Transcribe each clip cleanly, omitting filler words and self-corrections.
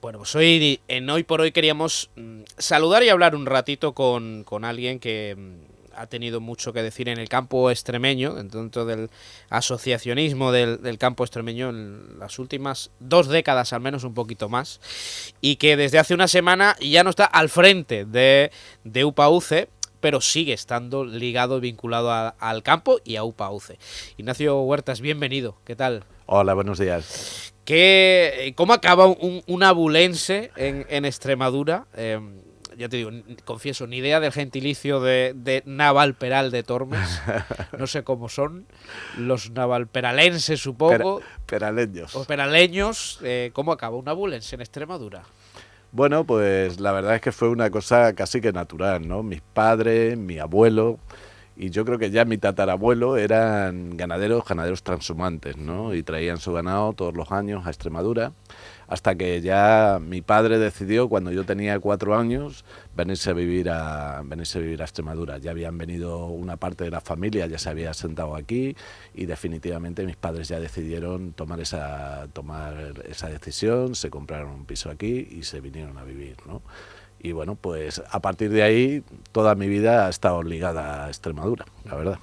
Bueno, pues hoy por hoy queríamos saludar y hablar un ratito con alguien que ha tenido mucho que decir en el campo extremeño, dentro del asociacionismo del campo extremeño en las últimas 2 décadas, al menos un poquito más, y que desde hace una semana ya no está al frente de UPA-UCE, pero sigue estando ligado y vinculado al campo y a UPA-UCE. Ignacio Huertas, bienvenido, ¿qué tal? Hola, buenos días. ¿Cómo acaba un abulense en Extremadura? Ya te digo, confieso, ni idea del gentilicio de Navalperal de Tormes. No sé cómo son los navalperalenses, supongo, o Peraleños. peraleños. ¿Cómo acaba un abulense en Extremadura? Bueno, pues la verdad es que fue una cosa casi que natural, ¿no? Mis padres, mi abuelo y yo creo que ya mi tatarabuelo eran ganaderos transhumantes, ¿no? Y traían su ganado todos los años a Extremadura, hasta que ya mi padre decidió, cuando yo tenía 4 años, venirse a vivir a Extremadura. Ya habían venido una parte de la familia, ya se había asentado aquí y definitivamente mis padres ya decidieron tomar esa decisión, se compraron un piso aquí y se vinieron a vivir, ¿no? Y bueno, pues a partir de ahí toda mi vida ha estado ligada a Extremadura, la verdad.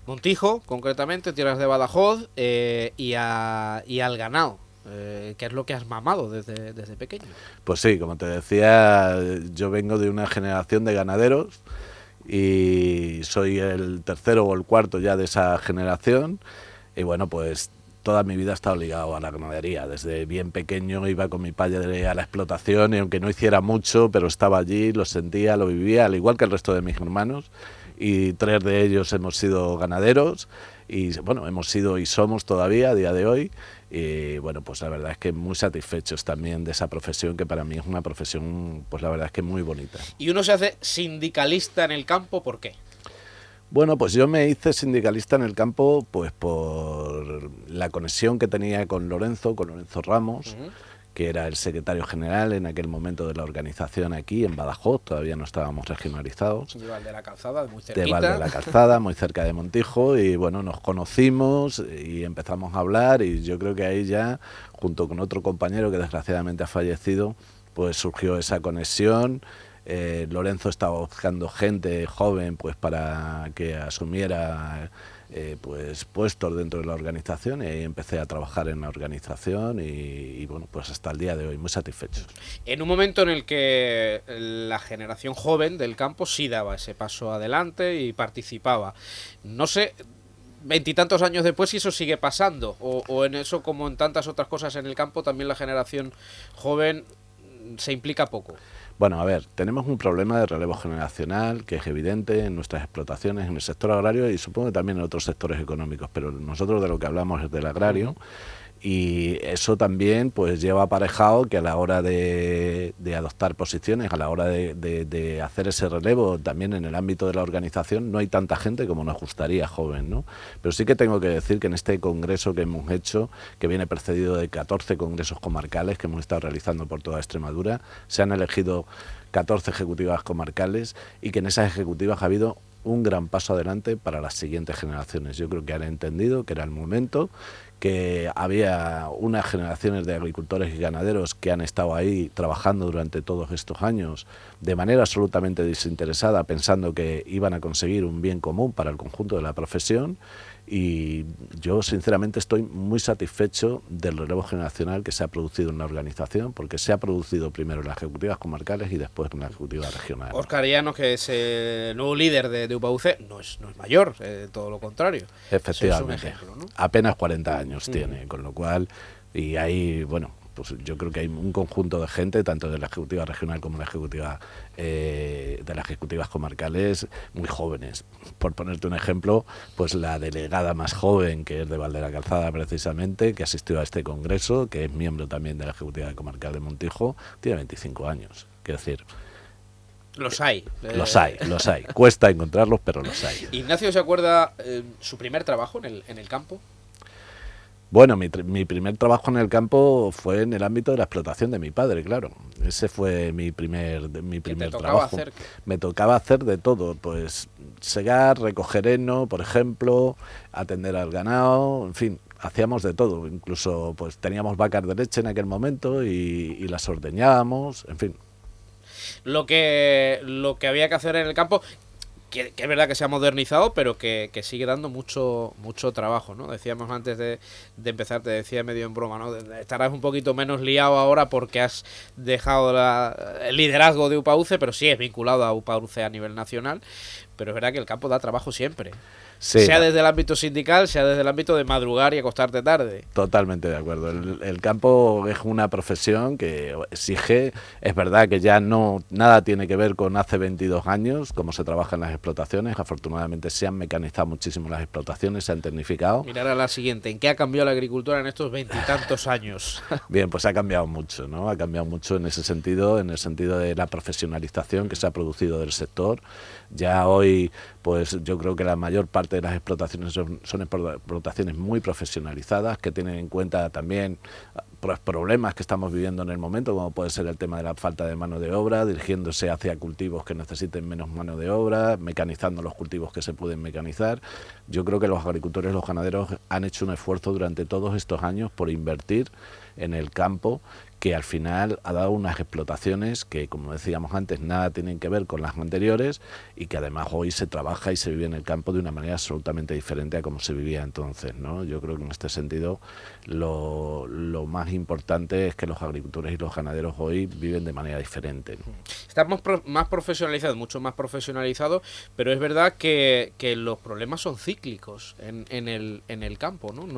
Montijo, concretamente, tierras de Badajoz, y al ganado. ¿Qué es lo que has mamado desde pequeño? Pues sí, como te decía, yo vengo de una generación de ganaderos y soy el tercero o el cuarto ya de esa generación. Y bueno, pues toda mi vida he estado ligado a la ganadería. Desde bien pequeño iba con mi padre a la explotación y aunque no hiciera mucho, pero estaba allí, lo sentía, lo vivía, al igual que el resto de mis hermanos. Y 3 de ellos hemos sido ganaderos y bueno, hemos sido y somos todavía a día de hoy. Y bueno, pues la verdad es que muy satisfechos también de esa profesión, que para mí es una profesión, pues la verdad es que muy bonita. Y uno se hace sindicalista en el campo, ¿por qué? Bueno, pues yo me hice sindicalista en el campo pues por la conexión que tenía con Lorenzo Ramos, que era el secretario general en aquel momento de la organización aquí en Badajoz, todavía no estábamos regionalizados. De Val de la Calzada, muy De Val de cerquita. la Calzada, muy cerca de Montijo, y bueno, nos conocimos y empezamos a hablar y yo creo que ahí ya, junto con otro compañero que desgraciadamente ha fallecido, pues surgió esa conexión. Lorenzo estaba buscando gente joven pues para que asumiera pues puestos dentro de la organización y ahí empecé a trabajar en la organización y bueno, pues hasta el día de hoy muy satisfechos. En un momento en el que la generación joven del campo sí daba ese paso adelante y participaba. No sé, 20 y tantos años después, si eso sigue pasando, o en eso, como en tantas otras cosas en el campo, también la generación joven se implica poco. Bueno, a ver, tenemos un problema de relevo generacional que es evidente en nuestras explotaciones, en el sector agrario y supongo que también en otros sectores económicos, pero nosotros de lo que hablamos es del agrario. Y eso también pues lleva aparejado que a la hora de adoptar posiciones, a la hora de hacer ese relevo también en el ámbito de la organización, no hay tanta gente como nos gustaría joven, ¿no? Pero sí que tengo que decir que en este congreso que hemos hecho, que viene precedido de 14 congresos comarcales que hemos estado realizando por toda Extremadura, se han elegido 14 ejecutivas comarcales y que en esas ejecutivas ha habido un gran paso adelante para las siguientes generaciones. Yo creo que han entendido que era el momento, que había unas generaciones de agricultores y ganaderos que han estado ahí trabajando durante todos estos años de manera absolutamente desinteresada, pensando que iban a conseguir un bien común para el conjunto de la profesión. Y yo sinceramente estoy muy satisfecho del relevo generacional que se ha producido en la organización, porque se ha producido primero en las ejecutivas comarcales y después en las ejecutivas regionales. Óscar Llanos, que es el nuevo líder de UPA-UCE, no es mayor, todo lo contrario. Efectivamente, Es un ejemplo, ¿no? apenas 40 años tiene, con lo cual, y ahí, bueno, pues yo creo que hay un conjunto de gente, tanto de la ejecutiva regional como de las ejecutivas comarcales, muy jóvenes. Por ponerte un ejemplo, pues la delegada más joven, que es de Val de la Calzada precisamente, que asistió a este congreso, que es miembro también de la ejecutiva comarcal de Montijo, tiene 25 años. Quiero decir, Los hay. los hay. Cuesta encontrarlos, pero los hay. Ignacio se acuerda su primer trabajo en el campo. Bueno, mi primer trabajo en el campo fue en el ámbito de la explotación de mi padre, claro. Ese fue mi primer trabajo. Me tocaba hacer de todo, pues segar, recoger heno, por ejemplo, atender al ganado, en fin, hacíamos de todo, incluso pues teníamos vacas de leche en aquel momento y las ordeñábamos, en fin. Lo que había que hacer en el campo, que es verdad que se ha modernizado, pero que sigue dando mucho trabajo, ¿no? Decíamos antes de empezar, te decía medio en broma, ¿no? Estarás un poquito menos liado ahora porque has dejado el liderazgo de UPAUCE, pero sí es vinculado a UPAUCE a nivel nacional, pero es verdad que el campo da trabajo siempre. Sí, sea desde el ámbito sindical, sea desde el ámbito de madrugar y acostarte tarde. Totalmente de acuerdo. El campo es una profesión que exige, es verdad que ya no nada tiene que ver con hace 22 años, cómo se trabaja en las explotaciones. Afortunadamente se han mecanizado muchísimo las explotaciones, se han tecnificado. Mirar a la siguiente, ¿en qué ha cambiado la agricultura en estos 20 años? Bien, pues ha cambiado mucho, ¿no? Ha cambiado mucho en ese sentido, en el sentido de la profesionalización que se ha producido del sector. Ya hoy, pues yo creo que la mayor parte de las explotaciones son explotaciones muy profesionalizadas, que tienen en cuenta también pues, problemas que estamos viviendo en el momento, como puede ser el tema de la falta de mano de obra, dirigiéndose hacia cultivos que necesiten menos mano de obra, mecanizando los cultivos que se pueden mecanizar. Yo creo que los agricultores, los ganaderos han hecho un esfuerzo durante todos estos años por invertir en el campo, que al final ha dado unas explotaciones que, como decíamos antes, nada tienen que ver con las anteriores y que además hoy se trabaja y se vive en el campo de una manera absolutamente diferente a como se vivía entonces, ¿no? Yo creo que en este sentido lo más importante es que los agricultores y los ganaderos hoy viven de manera diferente, ¿no? Estamos más profesionalizados, mucho más profesionalizados, pero es verdad que los problemas son cíclicos en el campo, ¿no?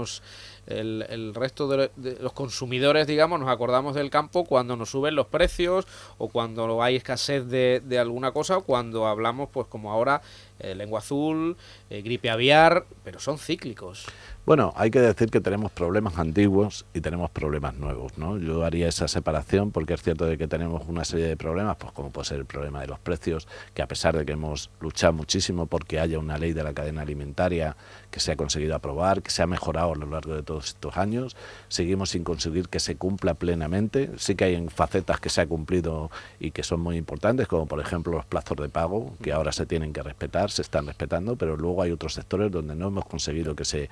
El resto de los consumidores, digamos, nos acordamos del campo cuando nos suben los precios o cuando hay escasez de alguna cosa, o cuando hablamos, pues como ahora, lengua azul, gripe aviar, pero son cíclicos. Bueno, hay que decir que tenemos problemas antiguos y tenemos problemas nuevos, ¿no? Yo haría esa separación porque es cierto de que tenemos una serie de problemas, pues como puede ser el problema de los precios, que a pesar de que hemos luchado muchísimo porque haya una ley de la cadena alimentaria que se ha conseguido aprobar, que se ha mejorado a lo largo de todos estos años, seguimos sin conseguir que se cumpla plenamente. Sí que hay facetas que se ha cumplido y que son muy importantes, como por ejemplo los plazos de pago, que ahora se tienen que respetar, se están respetando, pero luego hay otros sectores donde no hemos conseguido que se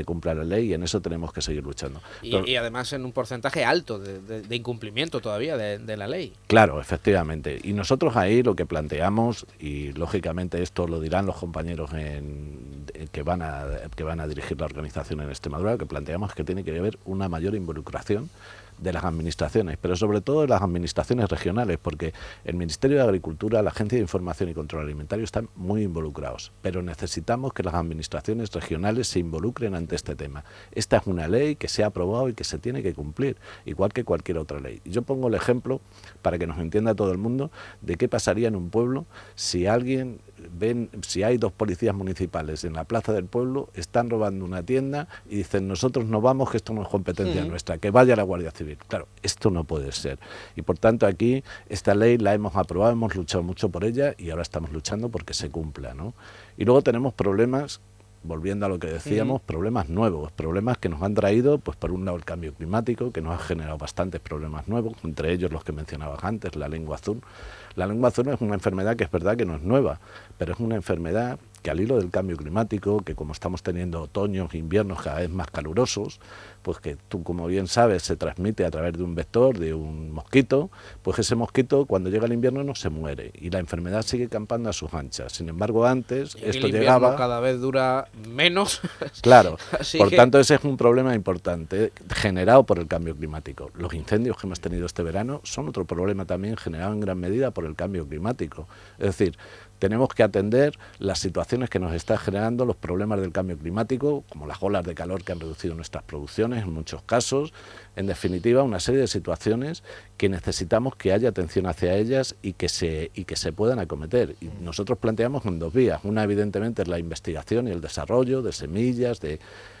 cumpla la ley y en eso tenemos que seguir luchando. Y además en un porcentaje alto de incumplimiento todavía de la ley. Claro, efectivamente. Y nosotros ahí lo que planteamos, y lógicamente esto lo dirán los compañeros que van a dirigir la organización en Extremadura, lo que planteamos es que tiene que haber una mayor involucración de las administraciones, pero sobre todo de las administraciones regionales, porque el Ministerio de Agricultura, la Agencia de Información y Control Alimentario están muy involucrados, pero necesitamos que las administraciones regionales se involucren ante este tema. Esta es una ley que se ha aprobado y que se tiene que cumplir, igual que cualquier otra ley. Y yo pongo el ejemplo, para que nos entienda todo el mundo, de qué pasaría en un pueblo si si hay dos policías municipales en la plaza del pueblo, están robando una tienda y dicen nosotros no vamos, que esto no es competencia nuestra, que vaya la Guardia Civil. Claro, esto no puede ser. Y por tanto aquí esta ley la hemos aprobado, hemos luchado mucho por ella y ahora estamos luchando porque se cumpla, ¿no? Y luego tenemos problemas, volviendo a lo que decíamos, problemas nuevos, problemas que nos han traído, pues por un lado el cambio climático, que nos ha generado bastantes problemas nuevos, entre ellos los que mencionabas antes, la lengua azul. La lengua azul es una enfermedad que es verdad que no es nueva, pero es una enfermedad que al hilo del cambio climático, que como estamos teniendo otoños e inviernos cada vez más calurosos, pues que tú como bien sabes se transmite a través de un vector, de un mosquito, pues ese mosquito cuando llega el invierno no se muere y la enfermedad sigue campando a sus anchas. Sin embargo antes y esto el llegaba... cada vez dura menos. Claro, por tanto ese es un problema importante generado por el cambio climático. Los incendios que hemos tenido este verano son otro problema también generado en gran medida por el cambio climático. Es decir, tenemos que atender las situaciones que nos están generando los problemas del cambio climático, como las olas de calor que han reducido nuestras producciones en muchos casos. En definitiva, una serie de situaciones que necesitamos que haya atención hacia ellas y que se puedan acometer. Y nosotros planteamos en dos vías. Una, evidentemente, es la investigación y el desarrollo de semillas,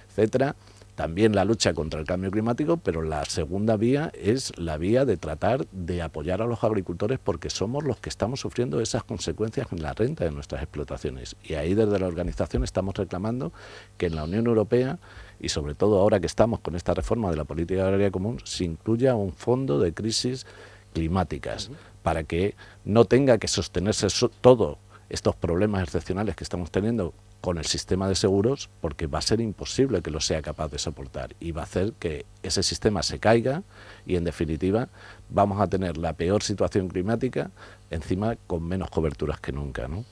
etcétera. También la lucha contra el cambio climático, pero la segunda vía es la vía de tratar de apoyar a los agricultores porque somos los que estamos sufriendo esas consecuencias en la renta de nuestras explotaciones. Y ahí desde la organización estamos reclamando que en la Unión Europea, y sobre todo ahora que estamos con esta reforma de la política agraria común, se incluya un fondo de crisis climáticas para que no tenga que sostenerse todos estos problemas excepcionales que estamos teniendo con el sistema de seguros, porque va a ser imposible que lo sea capaz de soportar y va a hacer que ese sistema se caiga y, en definitiva, vamos a tener la peor situación climática, encima con menos coberturas que nunca, ¿no?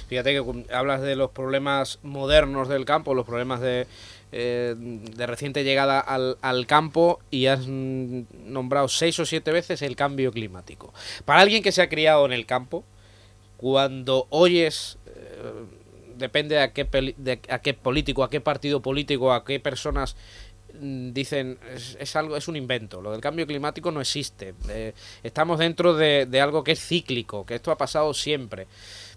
Fíjate que hablas de los problemas modernos del campo, los problemas de reciente llegada al campo, y has nombrado 6 o 7 veces el cambio climático. Para alguien que se ha criado en el campo, cuando oyes... depende a qué político, a qué partido político, a qué personas dicen es un invento, lo del cambio climático no existe, estamos dentro de algo que es cíclico, que esto ha pasado siempre.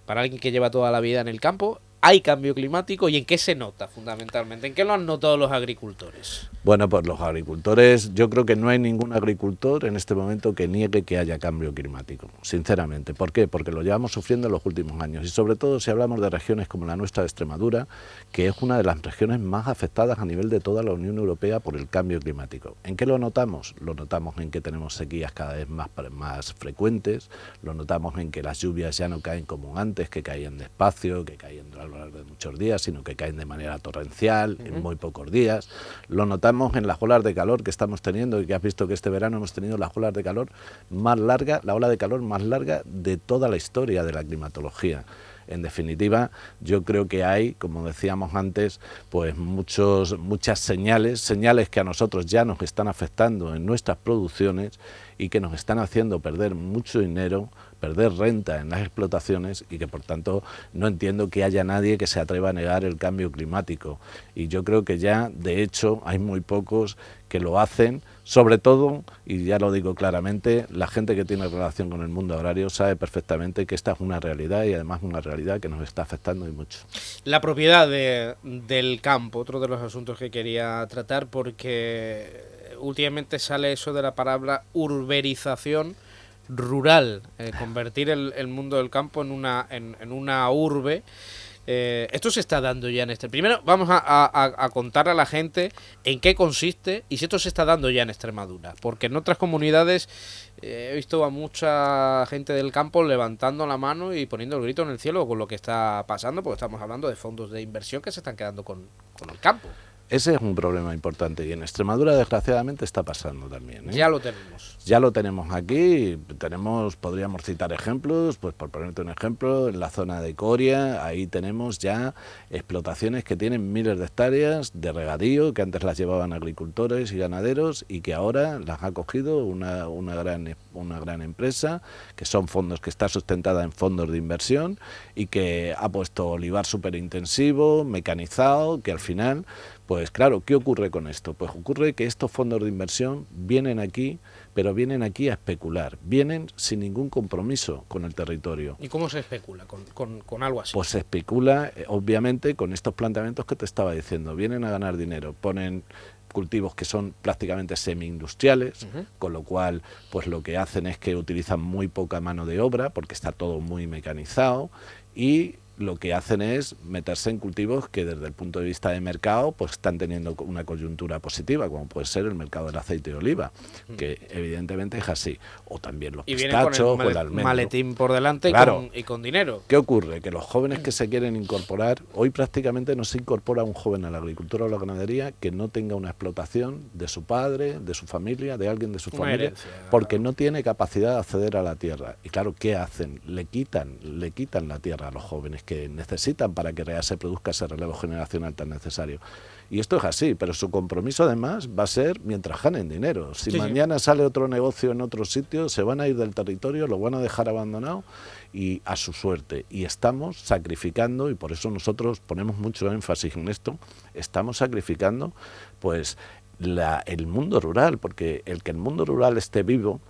Para alguien que lleva toda la vida en el campo, ¿hay cambio climático? ¿Y en qué se nota fundamentalmente? ¿En qué lo han notado los agricultores? Bueno, pues los agricultores, yo creo que no hay ningún agricultor en este momento que niegue que haya cambio climático, sinceramente. ¿Por qué? Porque lo llevamos sufriendo en los últimos años, y sobre todo si hablamos de regiones como la nuestra de Extremadura, que es una de las regiones más afectadas a nivel de toda la Unión Europea por el cambio climático. ¿En qué lo notamos? Lo notamos en que tenemos sequías cada vez más frecuentes, lo notamos en que las lluvias ya no caen como antes, que caían despacio, que caían a lo largo de muchos días, sino que caen de manera torrencial, en muy pocos días. Lo notamos en las olas de calor que estamos teniendo, y que has visto que este verano hemos tenido las olas de calor más largas, la ola de calor más larga de toda la historia de la climatología. En definitiva, yo creo que hay, como decíamos antes, pues muchas señales que a nosotros ya nos están afectando en nuestras producciones y que nos están haciendo perder mucho dinero, perder renta en las explotaciones, y que por tanto no entiendo que haya nadie que se atreva a negar el cambio climático. Y yo creo que ya, de hecho, hay muy pocos que lo hacen, sobre todo, y ya lo digo claramente, la gente que tiene relación con el mundo agrario sabe perfectamente que esta es una realidad, y además una realidad que nos está afectando y mucho. La propiedad del campo, otro de los asuntos que quería tratar, porque últimamente sale eso de la palabra urbanización rural, convertir el mundo del campo en una urbe. Esto se está dando ya en este... Primero vamos a contar a la gente en qué consiste y si esto se está dando ya en Extremadura, porque en otras comunidades he visto a mucha gente del campo levantando la mano y poniendo el grito en el cielo con lo que está pasando, porque estamos hablando de fondos de inversión que se están quedando con el campo. Ese es un problema importante, y en Extremadura desgraciadamente está pasando también, ¿eh? Ya lo tenemos. Ya lo tenemos aquí, podríamos citar ejemplos, pues por ponerte un ejemplo, en la zona de Coria, ahí tenemos ya explotaciones que tienen miles de hectáreas de regadío, que antes las llevaban agricultores y ganaderos, y que ahora las ha cogido una gran empresa, que son fondos, que está sustentada en fondos de inversión, y que ha puesto olivar superintensivo, mecanizado, que al final... Pues claro, ¿qué ocurre con esto? Pues ocurre que estos fondos de inversión vienen aquí, pero vienen aquí a especular, vienen sin ningún compromiso con el territorio. ¿Y cómo se especula con algo así? Pues se especula, obviamente, con estos planteamientos que te estaba diciendo. Vienen a ganar dinero, ponen cultivos que son prácticamente semi-industriales, con lo cual pues lo que hacen es que utilizan muy poca mano de obra, porque está todo muy mecanizado, y lo que hacen es meterse en cultivos que desde el punto de vista de mercado pues están teniendo una coyuntura positiva, como puede ser el mercado del aceite de oliva, que evidentemente es así, o también los pistachos o el almendro. Maletín por delante, claro, y con dinero. ¿Qué ocurre? Que los jóvenes que se quieren incorporar, hoy prácticamente no se incorpora un joven a la agricultura o la ganadería que no tenga una explotación de su padre, de su familia, de alguien de su familia, herencia, porque no tiene capacidad de acceder a la tierra. Y claro, ¿qué hacen? Le quitan la tierra a los jóvenes que necesitan para que se produzca ese relevo generacional tan necesario. Y esto es así, pero su compromiso además va a ser mientras ganen dinero. Si mañana sale otro negocio en otro sitio, se van a ir del territorio, lo van a dejar abandonado y a su suerte. Y estamos sacrificando, y por eso nosotros ponemos mucho énfasis en esto, estamos sacrificando pues el mundo rural, porque el que el mundo rural esté vivo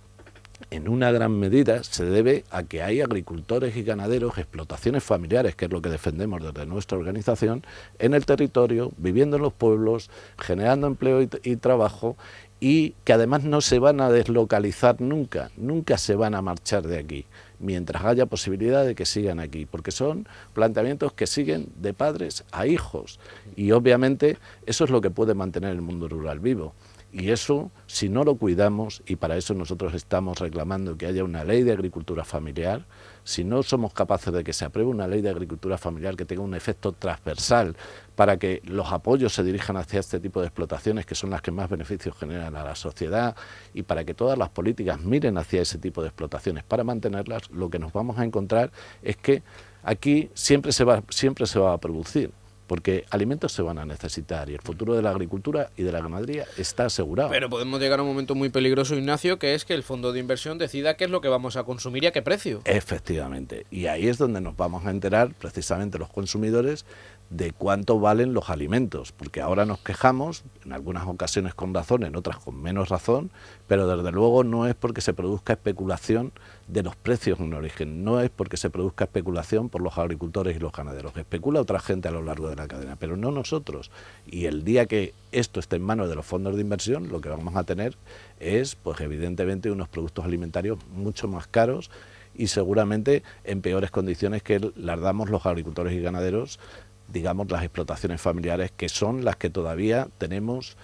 en una gran medida se debe a que hay agricultores y ganaderos, explotaciones familiares, que es lo que defendemos desde nuestra organización, en el territorio, viviendo en los pueblos, generando empleo y trabajo, y que además no se van a deslocalizar nunca se van a marchar de aquí, mientras haya posibilidad de que sigan aquí, porque son planteamientos que siguen de padres a hijos, y obviamente eso es lo que puede mantener el mundo rural vivo. Y eso, si no lo cuidamos, y para eso nosotros estamos reclamando que haya una ley de agricultura familiar, si no somos capaces de que se apruebe una ley de agricultura familiar que tenga un efecto transversal para que los apoyos se dirijan hacia este tipo de explotaciones, que son las que más beneficios generan a la sociedad, y para que todas las políticas miren hacia ese tipo de explotaciones para mantenerlas, lo que nos vamos a encontrar es que aquí siempre se va a producir, porque alimentos se van a necesitar y el futuro de la agricultura y de la ganadería está asegurado. Pero podemos llegar a un momento muy peligroso, Ignacio, que es que el fondo de inversión decida qué es lo que vamos a consumir y a qué precio. Efectivamente, y ahí es donde nos vamos a enterar precisamente los consumidores de cuánto valen los alimentos, porque ahora nos quejamos, en algunas ocasiones con razón, en otras con menos razón, pero desde luego no es porque se produzca especulación de los precios en origen, no es porque se produzca especulación por los agricultores y los ganaderos, especula otra gente a lo largo de la cadena, pero no nosotros. Y el día que esto esté en manos de los fondos de inversión, lo que vamos a tener es, pues evidentemente, unos productos alimentarios mucho más caros y seguramente en peores condiciones que las damos los agricultores y ganaderos, digamos, las explotaciones familiares, que son las que todavía tenemos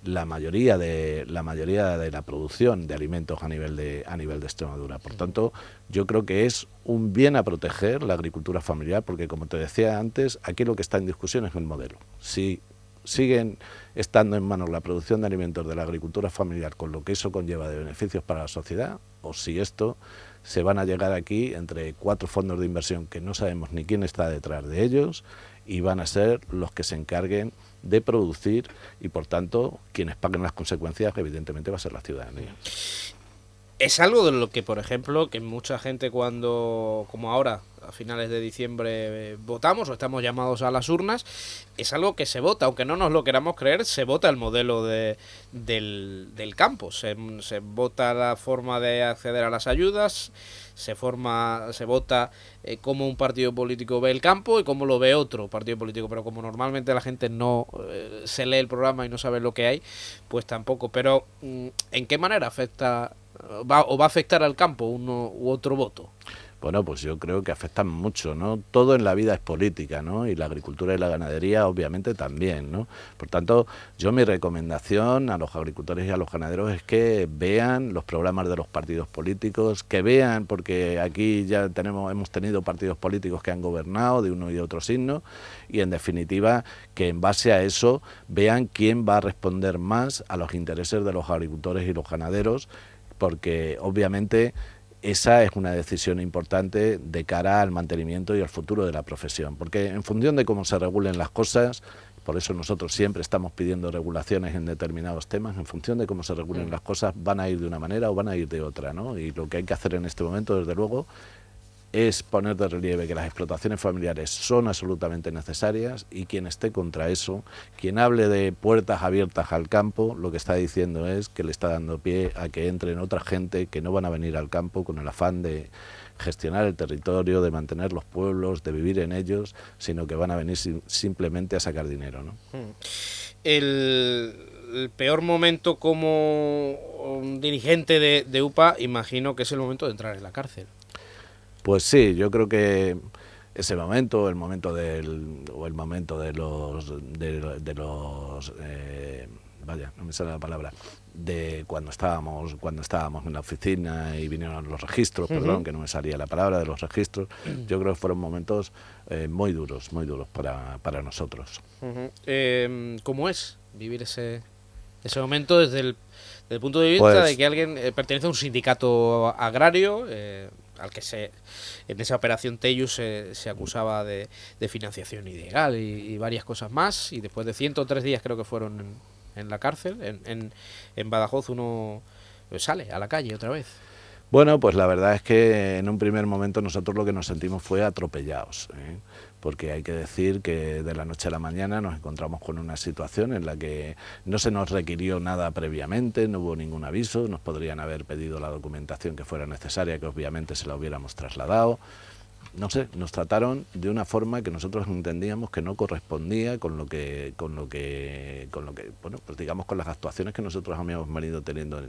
la mayoría de la producción de alimentos a nivel de Extremadura. Por tanto, yo creo que es un bien a proteger la agricultura familiar, porque como te decía antes, aquí lo que está en discusión es el modelo. Si siguen estando en manos la producción de alimentos de la agricultura familiar, con lo que eso conlleva de beneficios para la sociedad, o si esto se van a llegar aquí entre 4 fondos de inversión que no sabemos ni quién está detrás de ellos, y van a ser los que se encarguen de producir y, por tanto, quienes paguen las consecuencias, evidentemente, va a ser la ciudadanía. Es algo de lo que, por ejemplo, que mucha gente cuando, como ahora, a finales de diciembre, votamos o estamos llamados a las urnas, es algo que se vota, aunque no nos lo queramos creer, se vota el modelo del campo, se vota la forma de acceder a las ayudas, se vota cómo un partido político ve el campo y cómo lo ve otro partido político, pero como normalmente la gente no se lee el programa y no sabe lo que hay, pues tampoco. Pero ¿en qué manera va a afectar al campo uno u otro voto? Bueno, pues yo creo que afectan mucho, ¿no? Todo en la vida es política, ¿no? Y la agricultura y la ganadería obviamente también, ¿no? Por tanto, yo mi recomendación a los agricultores y a los ganaderos es que vean los programas de los partidos políticos, que vean, porque aquí ya hemos tenido partidos políticos que han gobernado de uno y otro signo, y en definitiva que en base a eso vean quién va a responder más a los intereses de los agricultores y los ganaderos, porque obviamente esa es una decisión importante de cara al mantenimiento y al futuro de la profesión, porque en función de cómo se regulen las cosas, por eso nosotros siempre estamos pidiendo regulaciones en determinados temas, en función de cómo se regulen las cosas van a ir de una manera o van a ir de otra, ¿no? Y lo que hay que hacer en este momento, desde luego, es poner de relieve que las explotaciones familiares son absolutamente necesarias, y quien esté contra eso, quien hable de puertas abiertas al campo, lo que está diciendo es que le está dando pie a que entren otra gente que no van a venir al campo con el afán de gestionar el territorio, de mantener los pueblos, de vivir en ellos, sino que van a venir simplemente a sacar dinero, ¿no? El peor momento como dirigente de UPA, imagino que es el momento de entrar en la cárcel. Pues sí, yo creo que ese momento, el momento de los vaya, no me sale la palabra, de cuando estábamos en la oficina y vinieron los registros, perdón, que no me salía la palabra de los registros, yo creo que fueron momentos muy duros para nosotros. ¿Cómo es vivir ese momento desde el punto de vista de que alguien pertenece a un sindicato agrario, al que en esa operación Tellus se acusaba de financiación ilegal y varias cosas más, y después de 103 días creo que fueron en la cárcel, en Badajoz, uno sale a la calle otra vez? Bueno, pues la verdad es que en un primer momento nosotros lo que nos sentimos fue atropellados, porque hay que decir que de la noche a la mañana nos encontramos con una situación en la que no se nos requirió nada previamente, no hubo ningún aviso, nos podrían haber pedido la documentación que fuera necesaria, que obviamente se la hubiéramos trasladado. no sé, nos trataron de una forma que nosotros entendíamos que no correspondía con lo que, bueno, pues digamos con las actuaciones que nosotros habíamos venido teniendo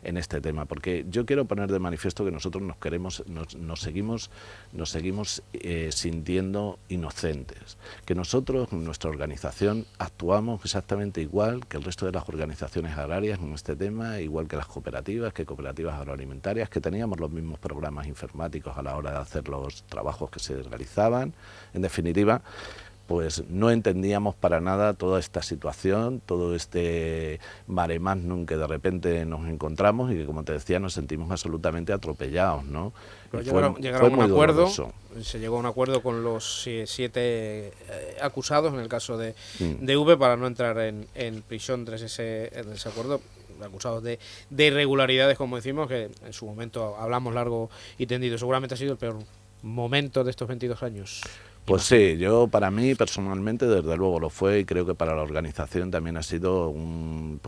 en este tema, porque yo quiero poner de manifiesto que nosotros nos seguimos sintiendo inocentes, que nosotros, en nuestra organización, actuamos exactamente igual que el resto de las organizaciones agrarias en este tema, igual que las cooperativas, que cooperativas agroalimentarias, que teníamos los mismos programas informáticos a la hora de hacer los trabajos que se realizaban. En definitiva, pues no entendíamos para nada toda esta situación, todo este mare magnum que de repente nos encontramos y que, como te decía, nos sentimos absolutamente atropellados, ¿no? Llegaron a un acuerdo, se llegó a un acuerdo con los 7 acusados, en el caso de V, para no entrar en prisión tras ese acuerdo, acusados de irregularidades, como decimos, que en su momento hablamos largo y tendido. Seguramente ha sido el peor momento de estos 22 años. Pues sí, yo para mí personalmente desde luego lo fue, y creo que para la organización también ha sido un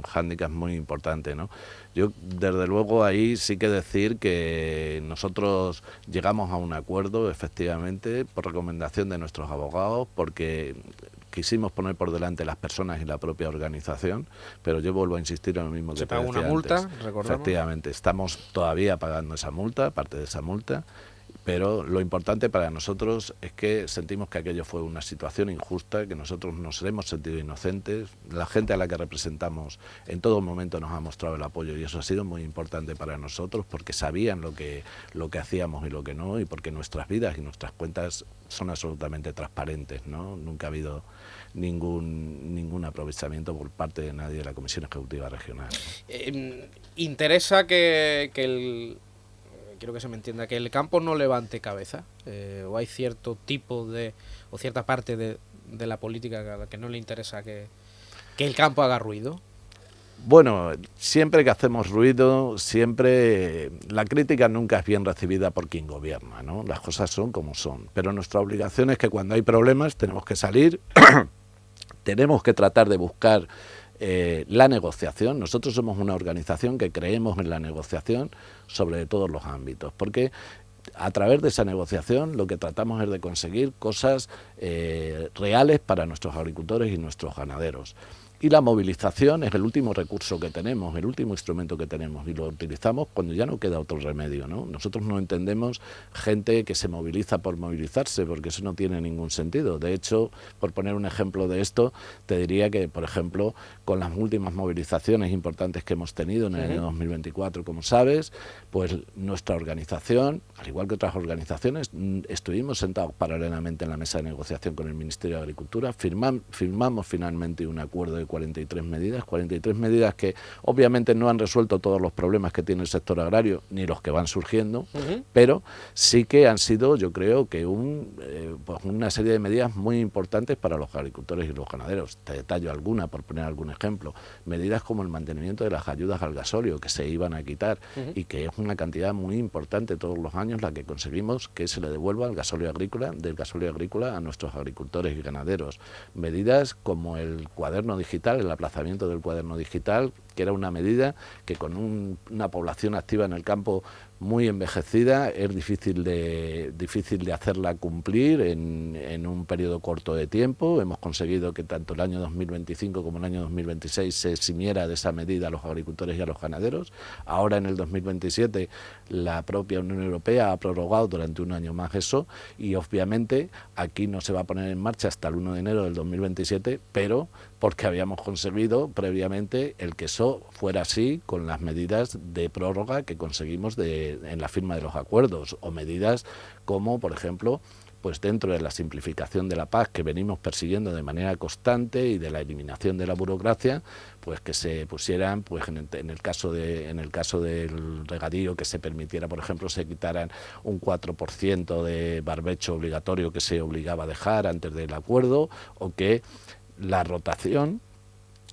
hándicap muy importante, ¿no? Yo desde luego ahí sí que decir que nosotros llegamos a un acuerdo efectivamente por recomendación de nuestros abogados, porque quisimos poner por delante las personas y la propia organización, pero yo vuelvo a insistir en lo mismo que te decía antes. Se pagó una multa, recordamos. Efectivamente, estamos todavía pagando esa multa, parte de esa multa. Pero lo importante para nosotros es que sentimos que aquello fue una situación injusta, que nosotros nos hemos sentido inocentes, la gente a la que representamos en todo momento nos ha mostrado el apoyo, y eso ha sido muy importante para nosotros, porque sabían lo que hacíamos y lo que no, y porque nuestras vidas y nuestras cuentas son absolutamente transparentes, ¿no? Nunca ha habido ningún aprovechamiento por parte de nadie de la Comisión Ejecutiva Regional, ¿no? Interesa que quiero que se me entienda, que el campo no levante cabeza, o hay cierto tipo o cierta parte de la política a la que no le interesa que el campo haga ruido. Bueno, siempre que hacemos ruido, siempre la crítica nunca es bien recibida por quien gobierna, ¿no? Las cosas son como son, pero nuestra obligación es que cuando hay problemas tenemos que salir, tenemos que tratar de buscar la negociación. Nosotros somos una organización que creemos en la negociación sobre todos los ámbitos, porque a través de esa negociación lo que tratamos es de conseguir cosas reales para nuestros agricultores y nuestros ganaderos. Y la movilización es el último recurso que tenemos, el último instrumento que tenemos, y lo utilizamos cuando ya no queda otro remedio, ¿no? Nosotros no entendemos gente que se moviliza por movilizarse, porque eso no tiene ningún sentido. De hecho, por poner un ejemplo de esto, te diría que, por ejemplo, con las últimas movilizaciones importantes que hemos tenido en el año 2024, como sabes, pues nuestra organización, al igual que otras organizaciones, estuvimos sentados paralelamente en la mesa de negociación con el Ministerio de Agricultura, firmamos finalmente un acuerdo de 43 medidas que obviamente no han resuelto todos los problemas que tiene el sector agrario, ni los que van surgiendo, pero sí que han sido, yo creo, que pues una serie de medidas muy importantes para los agricultores y los ganaderos. Te detallo alguna, por poner algún ejemplo. Medidas como el mantenimiento de las ayudas al gasóleo, que se iban a quitar, y que es una cantidad muy importante todos los años la que conseguimos que se le devuelva del gasóleo agrícola a nuestros agricultores y ganaderos. Medidas como el cuaderno digital, el aplazamiento del cuaderno digital, que era una medida que con una población activa en el campo muy envejecida es difícil de hacerla cumplir en un periodo corto de tiempo. Hemos conseguido que tanto el año 2025 como el año 2026 se eximiera de esa medida a los agricultores y a los ganaderos. Ahora en el 2027 la propia Unión Europea ha prorrogado durante un año más eso, y obviamente aquí no se va a poner en marcha hasta el 1 de enero del 2027, pero porque habíamos conseguido previamente el que eso fuera así con las medidas de prórroga que conseguimos en la firma de los acuerdos, o medidas como, por ejemplo, pues dentro de la simplificación de la PAC que venimos persiguiendo de manera constante, y de la eliminación de la burocracia, pues que se pusieran, pues en el caso del regadío, que se permitiera, por ejemplo, se quitaran un 4% de barbecho obligatorio que se obligaba a dejar antes del acuerdo, o que la rotación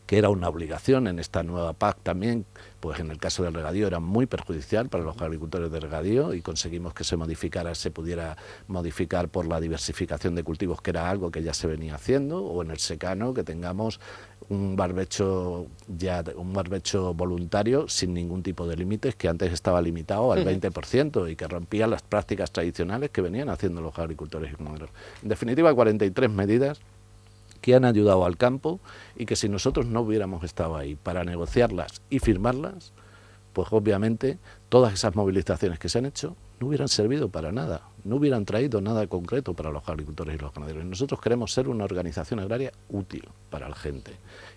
que era una obligación en esta nueva PAC también, pues en el caso del regadío era muy perjudicial para los agricultores de regadío y conseguimos que se modificara, se pudiera modificar por la diversificación de cultivos, que era algo que ya se venía haciendo, o en el secano que tengamos un barbecho voluntario sin ningún tipo de límites, que antes estaba limitado al 20% y que rompía las prácticas tradicionales que venían haciendo los agricultores y ganaderos. En definitiva, 43 medidas que han ayudado al campo y que si nosotros no hubiéramos estado ahí para negociarlas y firmarlas, pues obviamente todas esas movilizaciones que se han hecho no hubieran servido para nada, no hubieran traído nada concreto para los agricultores y los ganaderos. Y nosotros queremos ser una organización agraria útil para la gente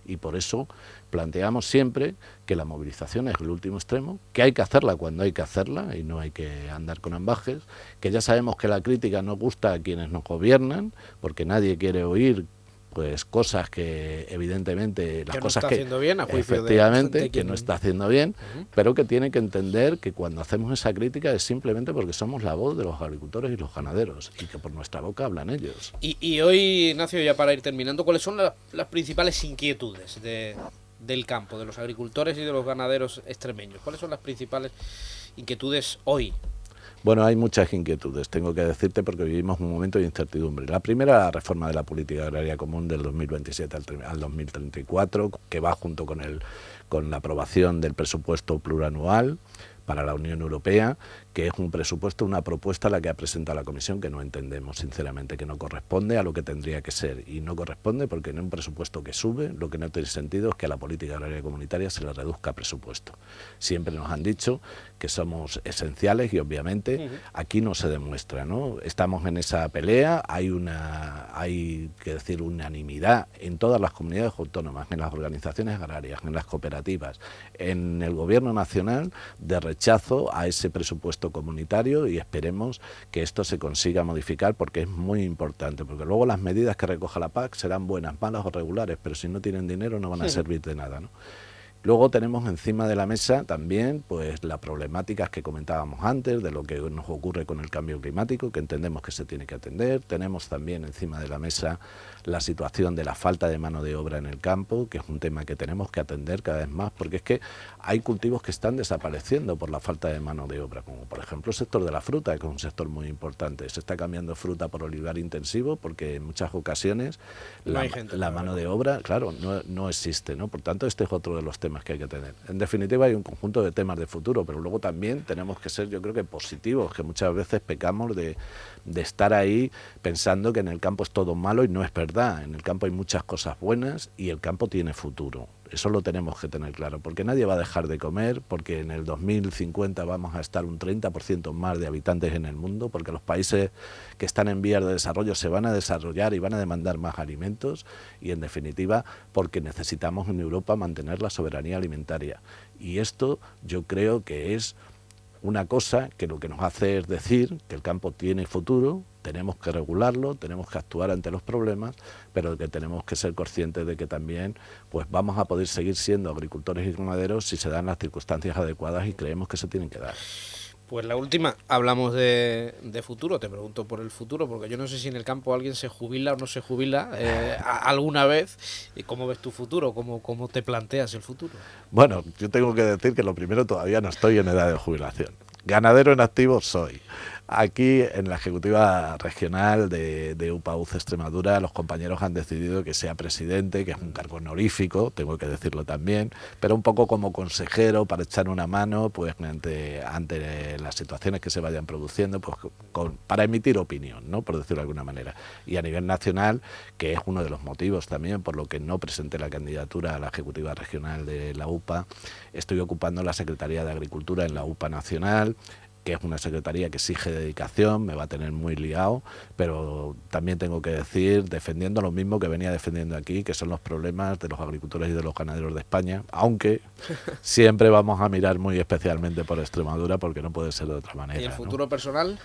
y por eso planteamos siempre que la movilización es el último extremo, que hay que hacerla cuando hay que hacerla y no hay que andar con ambajes, que ya sabemos que la crítica no gusta a quienes nos gobiernan, porque nadie quiere oír pues cosas que evidentemente las que no cosas está que haciendo bien, a juicio efectivamente de que no está haciendo bien, pero que tiene que entender que cuando hacemos esa crítica es simplemente porque somos la voz de los agricultores y los ganaderos y que por nuestra boca hablan ellos. Y hoy, Ignacio, ya para ir terminando, ¿cuáles son las principales inquietudes del campo, de los agricultores y de los ganaderos extremeños? ¿Cuáles son las principales inquietudes hoy? Bueno, hay muchas inquietudes, tengo que decirte, porque vivimos un momento de incertidumbre. La primera, la reforma de la política agraria común del 2027 al 2034, que va junto con la aprobación del presupuesto plurianual para la Unión Europea, que es un presupuesto, una propuesta a la que ha presentado la Comisión que no entendemos, sinceramente, que no corresponde a lo que tendría que ser. Y no corresponde porque en un presupuesto que sube, lo que no tiene sentido es que a la política agraria comunitaria se le reduzca presupuesto. Siempre nos han dicho que somos esenciales y obviamente aquí no se demuestra, ¿no? Estamos en esa pelea, hay que decir unanimidad en todas las comunidades autónomas, en las organizaciones agrarias, en las cooperativas, en el Gobierno nacional, de rechazo a ese presupuesto comunitario, y esperemos que esto se consiga modificar porque es muy importante, porque luego las medidas que recoja la PAC serán buenas, malas o regulares, pero si no tienen dinero no van a servir de nada, ¿no? Luego tenemos encima de la mesa también pues las problemáticas que comentábamos antes de lo que nos ocurre con el cambio climático, que entendemos que se tiene que atender. Tenemos también encima de la mesa la situación de la falta de mano de obra en el campo, que es un tema que tenemos que atender cada vez más, porque es que hay cultivos que están desapareciendo por la falta de mano de obra, como por ejemplo el sector de la fruta, que es un sector muy importante. Se está cambiando fruta por olivar intensivo porque en muchas ocasiones la mano de obra, claro, no existe, ¿no? Por tanto, este es otro de los temas que hay que tener. En definitiva, hay un conjunto de temas de futuro, pero luego también tenemos que ser, yo creo que positivos, que muchas veces pecamos de estar ahí pensando que en el campo es todo malo y no es verdad. En el campo hay muchas cosas buenas y el campo tiene futuro. Eso lo tenemos que tener claro, porque nadie va a dejar de comer, porque en el 2050 vamos a estar un 30% más de habitantes en el mundo, porque los países que están en vías de desarrollo se van a desarrollar y van a demandar más alimentos, y en definitiva porque necesitamos en Europa mantener la soberanía alimentaria. Y esto yo creo que es una cosa que lo que nos hace es decir que el campo tiene futuro, tenemos que regularlo, tenemos que actuar ante los problemas, pero que tenemos que ser conscientes de que también pues vamos a poder seguir siendo agricultores y ganaderos si se dan las circunstancias adecuadas, y creemos que se tienen que dar. Pues la última, hablamos de futuro, te pregunto por el futuro, porque yo no sé si en el campo alguien se jubila o no se jubila alguna vez. ¿Cómo ves tu futuro? ¿Cómo te planteas el futuro? Bueno, yo tengo que decir que lo primero, todavía no estoy en edad de jubilación. Ganadero en activo soy. Aquí en la Ejecutiva Regional de UPA-UC Extremadura los compañeros han decidido que sea presidente, que es un cargo honorífico, tengo que decirlo también, pero un poco como consejero para echar una mano pues ante las situaciones que se vayan produciendo, pues para emitir opinión, ¿no? Por decirlo de alguna manera. Y a nivel nacional, que es uno de los motivos también por lo que no presenté la candidatura a la Ejecutiva Regional de la UPA, estoy ocupando la Secretaría de Agricultura en la UPA Nacional, que es una secretaría que exige dedicación, me va a tener muy liado, pero también tengo que decir, defendiendo lo mismo que venía defendiendo aquí, que son los problemas de los agricultores y de los ganaderos de España, aunque siempre vamos a mirar muy especialmente por Extremadura, porque no puede ser de otra manera. ¿Y el futuro personal?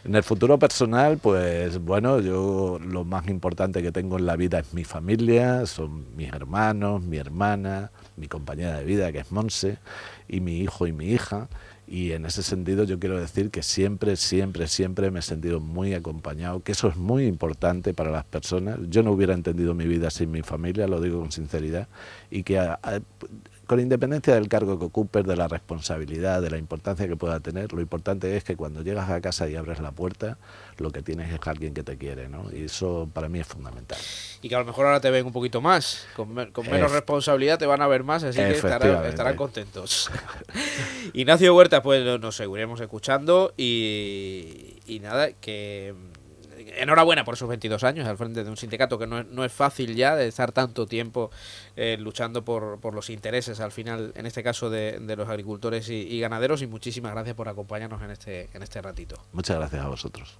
En el futuro personal, pues bueno, yo lo más importante que tengo en la vida es mi familia, son mis hermanos, mi hermana, mi compañera de vida, que es Monse, y mi hijo y mi hija. Y en ese sentido yo quiero decir que siempre, siempre, siempre me he sentido muy acompañado, que eso es muy importante para las personas. Yo no hubiera entendido mi vida sin mi familia, lo digo con sinceridad, y que con independencia del cargo que ocupes, de la responsabilidad, de la importancia que pueda tener, lo importante es que cuando llegas a casa y abres la puerta, lo que tienes es alguien que te quiere, ¿no? Y eso para mí es fundamental. Y que a lo mejor ahora te ven un poquito más, con menos responsabilidad te van a ver más, así que estarán contentos. Ignacio Huerta, pues nos seguiremos escuchando y nada, que enhorabuena por esos 22 años al frente de un sindicato que no es fácil ya de estar tanto tiempo luchando por los intereses, al final, en este caso, de los agricultores y ganaderos, y muchísimas gracias por acompañarnos en este ratito. Muchas gracias a vosotros.